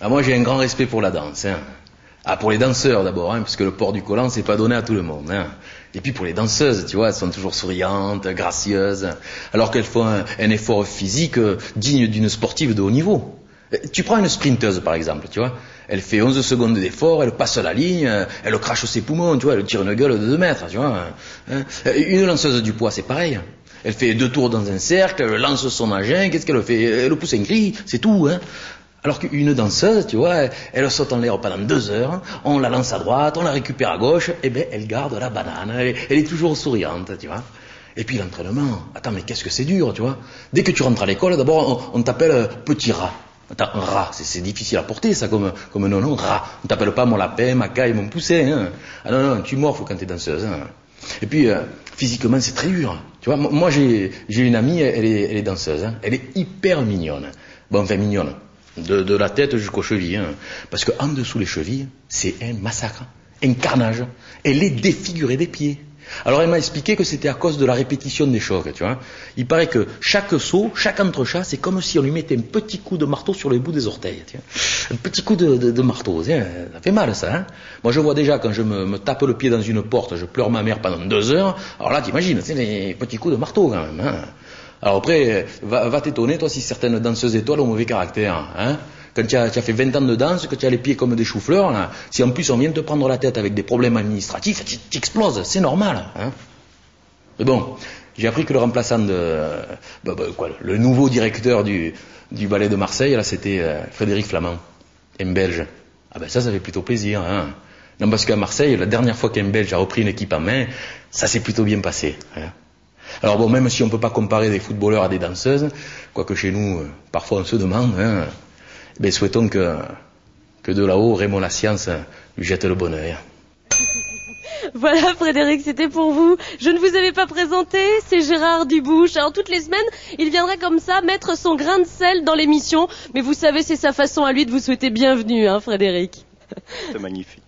Ah, moi, j'ai un grand respect pour la danse. Hein. Ah, pour les danseurs d'abord, hein, parce que le port du collant, c'est pas donné à tout le monde. Hein. Et puis pour les danseuses, tu vois, elles sont toujours souriantes, gracieuses, alors qu'elles font un effort physique digne d'une sportive de haut niveau. Tu prends une sprinteuse, par exemple, tu vois, elle fait 11 secondes d'effort, elle passe la ligne, elle crache ses poumons, tu vois, elle tire une gueule de 2 mètres, tu vois. Hein. Une lanceuse du poids, c'est pareil. Elle fait 2 tours dans un cercle, elle lance son engin, qu'est-ce qu'elle fait? Elle pousse un cri, c'est tout, hein. Alors qu'une danseuse, tu vois, elle saute en l'air pendant 2 heures, on la lance à droite, on la récupère à gauche, et ben elle garde la banane, elle est toujours souriante, tu vois. Et puis l'entraînement, attends, mais qu'est-ce que c'est dur, tu vois. Dès que tu rentres à l'école, d'abord on t'appelle petit rat. Attends, un rat, c'est difficile à porter ça comme non, rat. On t'appelle pas mon lapin, ma caille, mon poussin. Hein. Ah non, tu morfles quand t'es danseuse. Hein. Et puis, physiquement, c'est très dur. Tu vois, moi j'ai une amie, elle est danseuse. Hein. Elle est hyper mignonne. Bon, enfin mignonne. De la tête jusqu'aux chevilles. Hein. Parce qu'en dessous les chevilles, c'est un massacre, un carnage. Elle est défigurée des pieds. Alors elle m'a expliqué que c'était à cause de la répétition des chocs, tu vois. Il paraît que chaque saut, chaque entrechat, c'est comme si on lui mettait un petit coup de marteau sur le bout des orteils, tu vois. Un petit coup de marteau, ça fait mal ça, hein. Moi je vois déjà quand je me tape le pied dans une porte, je pleure ma mère pendant 2 heures, alors là t'imagines, c'est des petits coups de marteau quand même, hein. Alors après, va t'étonner toi si certaines danseuses étoiles ont mauvais caractère, hein. Quand tu as fait 20 ans de danse, que tu as les pieds comme des choux-fleurs, là, si en plus on vient te prendre la tête avec des problèmes administratifs, tu exploses, c'est normal. Hein. Mais bon, j'ai appris que le remplaçant le nouveau directeur du ballet de Marseille, là, c'était Frédéric Flamand, un Belge. Ah ben ça fait plutôt plaisir. Hein. Non, parce qu'à Marseille, la dernière fois qu'un Belge a repris une équipe en main, ça s'est plutôt bien passé. Hein. Alors bon, même si on ne peut pas comparer des footballeurs à des danseuses, quoique chez nous, parfois on se demande... Hein, ben, souhaitons que de là-haut, Raymond la science lui jette le bon œil. Voilà Frédéric, c'était pour vous. Je ne vous avais pas présenté, c'est Gérard Dubouche. Alors toutes les semaines, il viendrait comme ça mettre son grain de sel dans l'émission. Mais vous savez, c'est sa façon à lui de vous souhaiter bienvenue, hein Frédéric. C'est magnifique.